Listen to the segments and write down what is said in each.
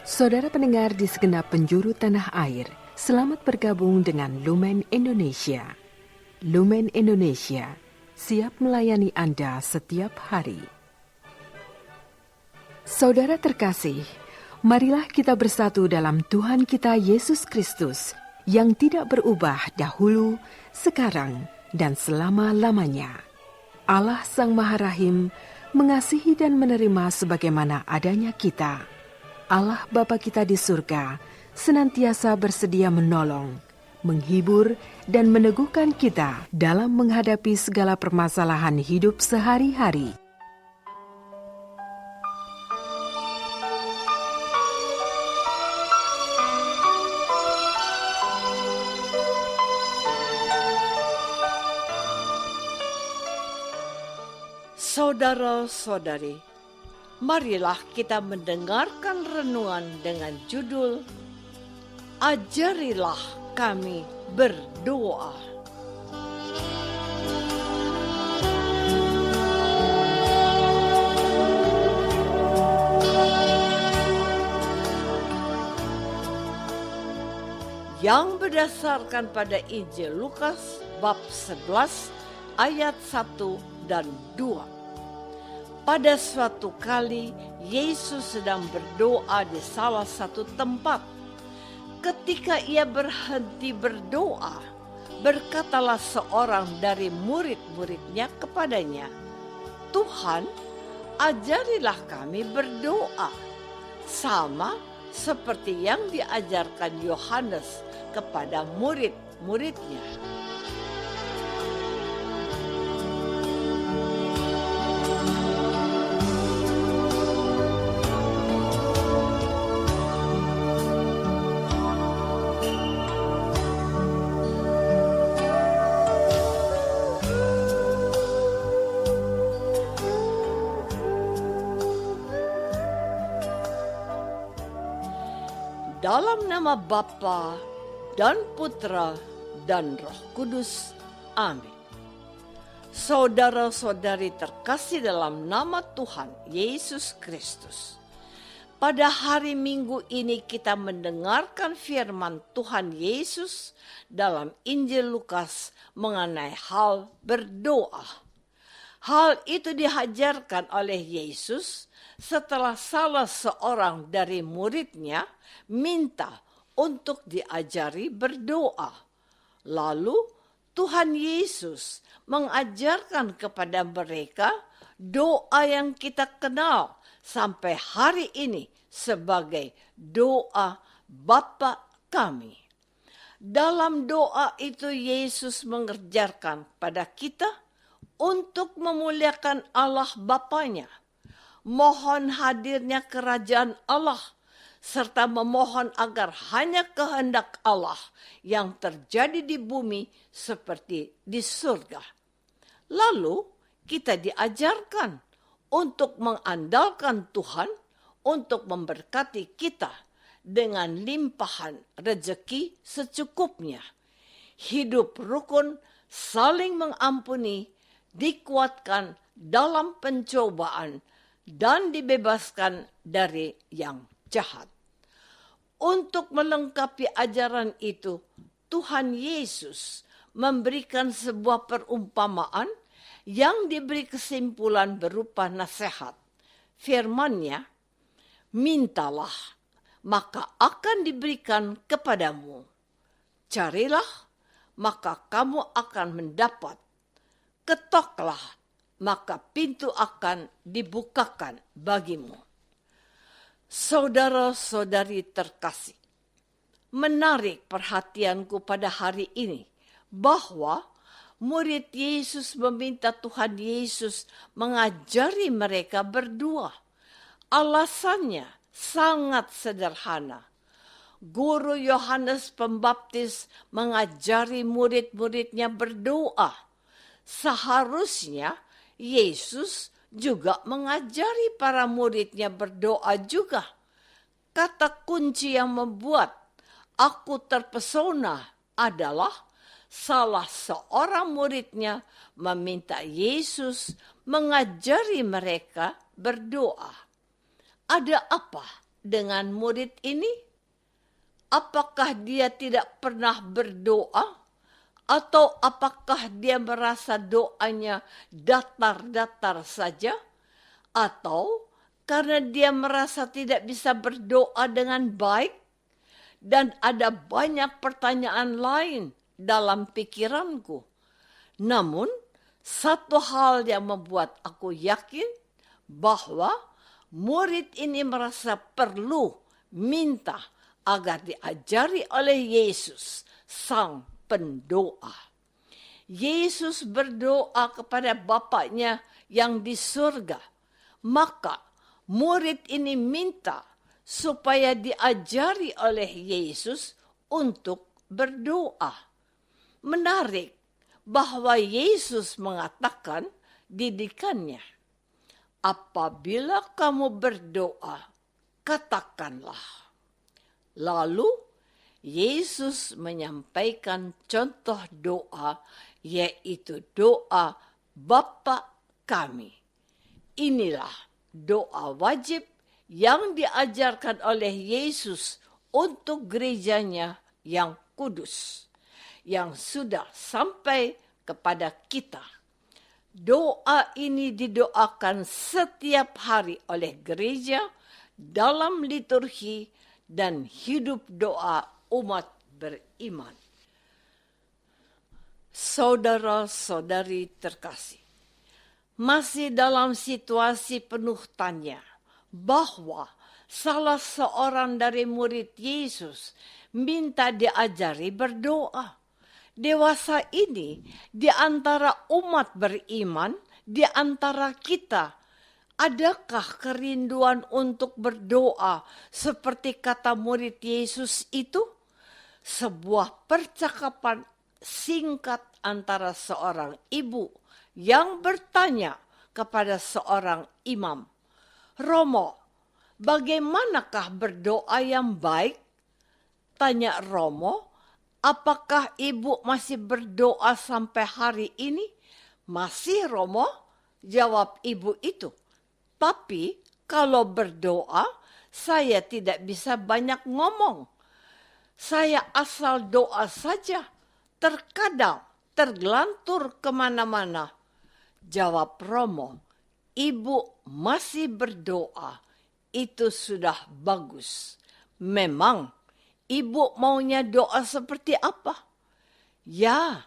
Saudara pendengar di segenap penjuru tanah air, selamat bergabung dengan Lumen Indonesia. Lumen Indonesia, siap melayani Anda setiap hari. Saudara terkasih, marilah kita bersatu dalam Tuhan kita Yesus Kristus yang tidak berubah dahulu, sekarang, dan selama-lamanya. Allah Sang Maha Rahim mengasihi dan menerima sebagaimana adanya kita. Allah Bapa kita di surga senantiasa bersedia menolong, menghibur, dan meneguhkan kita dalam menghadapi segala permasalahan hidup sehari-hari. Saudara-saudari, marilah kita mendengarkan renungan dengan judul Ajarilah Kami Berdoa. Yang berdasarkan pada Injil Lukas bab 11 ayat 1 dan 2. Pada suatu kali, Yesus sedang berdoa di salah satu tempat. Ketika ia berhenti berdoa, berkatalah seorang dari murid-muridnya kepadanya, "Tuhan, ajarilah kami berdoa, sama seperti yang diajarkan Yohanes kepada murid-muridnya." Dalam nama Bapa dan Putra dan Roh Kudus. Amin. Saudara-saudari terkasih dalam nama Tuhan Yesus Kristus. Pada hari Minggu ini kita mendengarkan firman Tuhan Yesus dalam Injil Lukas mengenai hal berdoa. Hal itu diajarkan oleh Yesus setelah salah seorang dari muridnya minta untuk diajari berdoa. Lalu Tuhan Yesus mengajarkan kepada mereka doa yang kita kenal sampai hari ini sebagai doa Bapa kami. Dalam doa itu Yesus mengajarkan pada kita untuk memuliakan Allah Bapanya, mohon hadirnya kerajaan Allah, serta memohon agar hanya kehendak Allah yang terjadi di bumi seperti di surga. Lalu kita diajarkan untuk mengandalkan Tuhan untuk memberkati kita dengan limpahan rezeki secukupnya. Hidup rukun, saling mengampuni, dikuatkan dalam pencobaan, dan dibebaskan dari yang jahat. Untuk melengkapi ajaran itu, Tuhan Yesus memberikan sebuah perumpamaan yang diberi kesimpulan berupa nasihat. Firman-Nya, "Mintalah, maka akan diberikan kepadamu. Carilah, maka kamu akan mendapat. Ketoklah, maka pintu akan dibukakan bagimu." Saudara-saudari terkasih, menarik perhatianku pada hari ini bahwa murid Yesus meminta Tuhan Yesus mengajari mereka berdoa. Alasannya sangat sederhana. Guru Yohanes Pembaptis mengajari murid-muridnya berdoa. Seharusnya Yesus juga mengajari para muridnya berdoa juga. Kata kunci yang membuat aku terpesona adalah salah seorang muridnya meminta Yesus mengajari mereka berdoa. Ada apa dengan murid ini? Apakah dia tidak pernah berdoa? Atau apakah dia merasa doanya datar-datar saja? Atau karena dia merasa tidak bisa berdoa dengan baik? Dan ada banyak pertanyaan lain dalam pikiranku. Namun, satu hal yang membuat aku yakin bahwa murid ini merasa perlu minta agar diajari oleh Yesus, sang pendoa. Yesus berdoa kepada Bapaknya yang di surga. Maka murid ini minta supaya diajari oleh Yesus untuk berdoa. Menarik bahwa Yesus mengatakan didikannya, apabila kamu berdoa, katakanlah. Lalu Yesus menyampaikan contoh doa, yaitu doa Bapa kami. Inilah doa wajib yang diajarkan oleh Yesus untuk gerejanya yang kudus, yang sudah sampai kepada kita. Doa ini didoakan setiap hari oleh gereja dalam liturgi dan hidup doa umat beriman. Saudara-saudari terkasih, masih dalam situasi penuh tanya bahwa salah seorang dari murid Yesus minta diajari berdoa. Dewasa ini di antara umat beriman, di antara kita, adakah kerinduan untuk berdoa seperti kata murid Yesus itu? Sebuah percakapan singkat antara seorang ibu yang bertanya kepada seorang imam, Romo, bagaimanakah berdoa yang baik? Tanya Romo, apakah ibu masih berdoa sampai hari ini? Masih, Romo, jawab ibu itu. Tapi kalau berdoa, saya tidak bisa banyak ngomong. Saya asal doa saja, terkadang tergelantur kemana-mana. Jawab Romo, ibu masih berdoa, itu sudah bagus. Memang, ibu maunya doa seperti apa? Ya,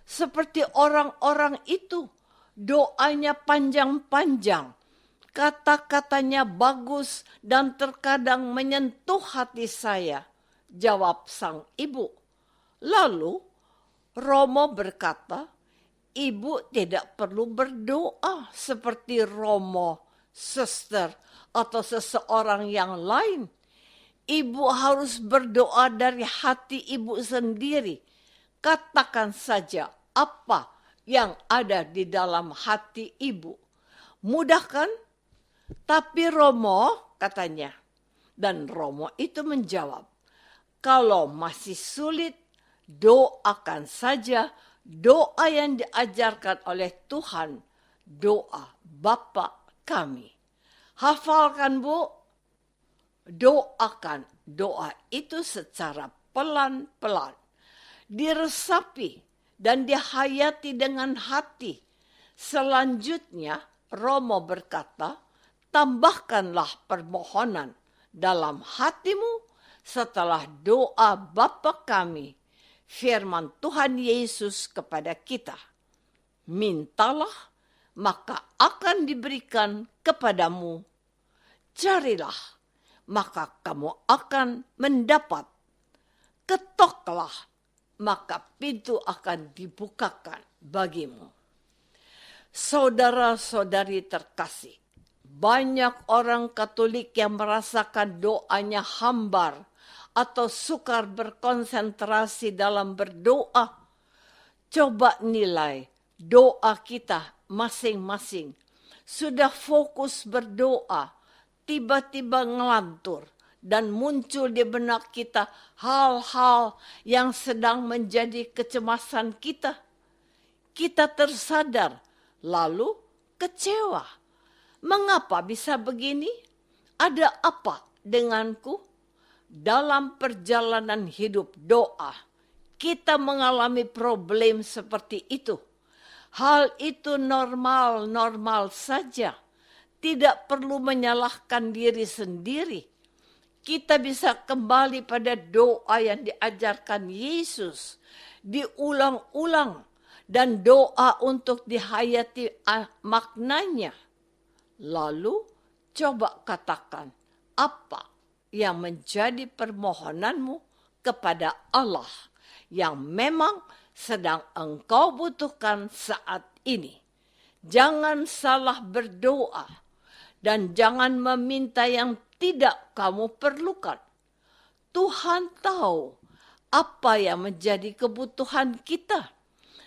seperti orang-orang itu, doanya panjang-panjang. Kata-katanya bagus dan terkadang menyentuh hati saya, jawab sang ibu. Lalu Romo berkata, ibu tidak perlu berdoa seperti Romo, suster, atau seseorang yang lain. Ibu harus berdoa dari hati ibu sendiri. Katakan saja apa yang ada di dalam hati ibu. Mudah kan? Tapi Romo, katanya. Dan Romo itu menjawab, kalau masih sulit, doakan saja doa yang diajarkan oleh Tuhan, doa Bapa kami. Hafalkan, Bu. Doakan doa itu secara pelan-pelan. Diresapi dan dihayati dengan hati. Selanjutnya, Romo berkata, tambahkanlah permohonan dalam hatimu setelah doa Bapa kami. Firman Tuhan Yesus kepada kita, mintalah maka akan diberikan kepadamu. Carilah maka kamu akan mendapat. Ketoklah maka pintu akan dibukakan bagimu. Saudara-saudari terkasih, banyak orang Katolik yang merasakan doanya hambar atau sukar berkonsentrasi dalam berdoa. Coba nilai doa kita masing-masing. Sudah fokus berdoa, tiba-tiba ngelantur dan muncul di benak kita hal-hal yang sedang menjadi kecemasan kita. Kita tersadar, lalu kecewa. Mengapa bisa begini? Ada apa denganku? Dalam perjalanan hidup doa, kita mengalami problem seperti itu. Hal itu normal saja. Tidak perlu menyalahkan diri sendiri. Kita bisa kembali pada doa yang diajarkan Yesus, diulang-ulang, dan doa untuk dihayati maknanya. Lalu coba katakan, apa yang menjadi permohonanmu kepada Allah yang memang sedang engkau butuhkan saat ini. Jangan salah berdoa dan jangan meminta yang tidak kamu perlukan. Tuhan tahu apa yang menjadi kebutuhan kita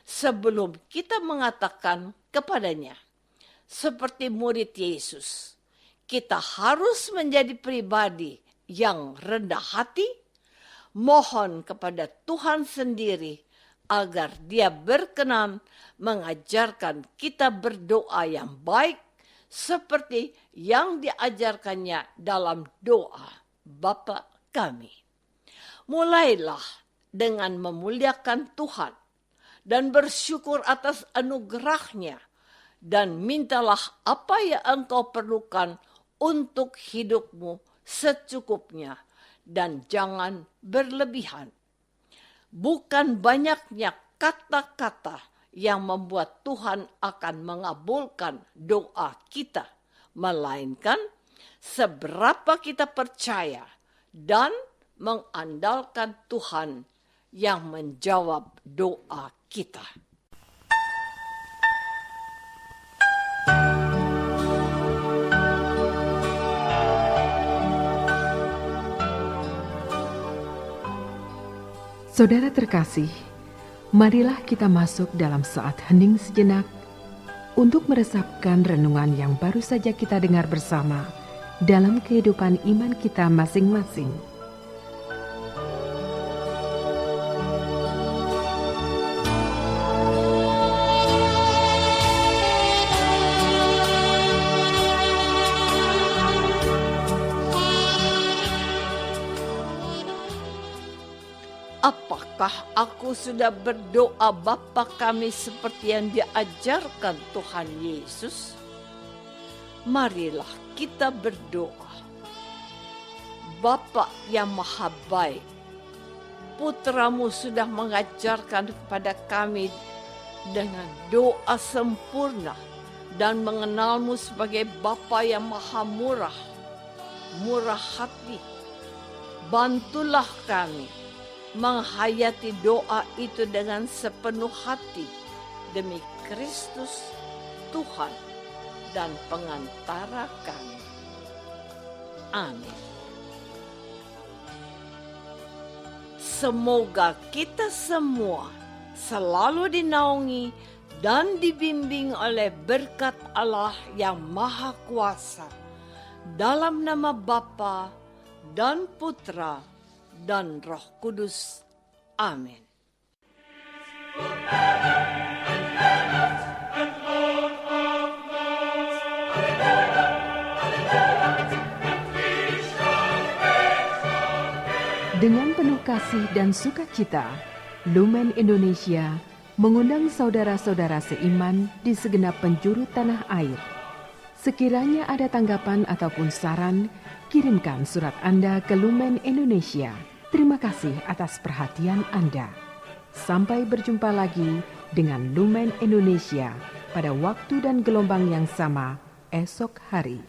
sebelum kita mengatakan kepadanya. Seperti murid Yesus, kita harus menjadi pribadi yang rendah hati, mohon kepada Tuhan sendiri agar Dia berkenan mengajarkan kita berdoa yang baik seperti yang diajarkannya dalam doa Bapa kami. Mulailah dengan memuliakan Tuhan dan bersyukur atas anugerah-Nya, dan mintalah apa yang engkau perlukan untuk hidupmu secukupnya dan jangan berlebihan. Bukan banyaknya kata-kata yang membuat Tuhan akan mengabulkan doa kita, melainkan seberapa kita percaya dan mengandalkan Tuhan yang menjawab doa kita. Saudara terkasih, marilah kita masuk dalam saat hening sejenak untuk meresapkan renungan yang baru saja kita dengar bersama dalam kehidupan iman kita masing-masing. Apakah aku sudah berdoa Bapa kami seperti yang diajarkan Tuhan Yesus? Marilah kita berdoa. Bapa yang maha baik, Putramu sudah mengajarkan kepada kami dengan doa sempurna dan mengenalmu sebagai Bapa yang maha murah, murah hati. Bantulah kami menghayati doa itu dengan sepenuh hati demi Kristus Tuhan dan pengantara kami. Amin. Semoga kita semua selalu dinaungi dan dibimbing oleh berkat Allah yang Maha Kuasa, dalam nama Bapa dan Putra dan Roh Kudus. Amin. Dengan penuh kasih dan sukacita, Lumen Indonesia mengundang saudara-saudara seiman di segenap penjuru tanah air. Sekiranya ada tanggapan ataupun saran, kirimkan surat Anda ke Lumen Indonesia. Terima kasih atas perhatian Anda. Sampai berjumpa lagi dengan Lumen Indonesia pada waktu dan gelombang yang sama esok hari.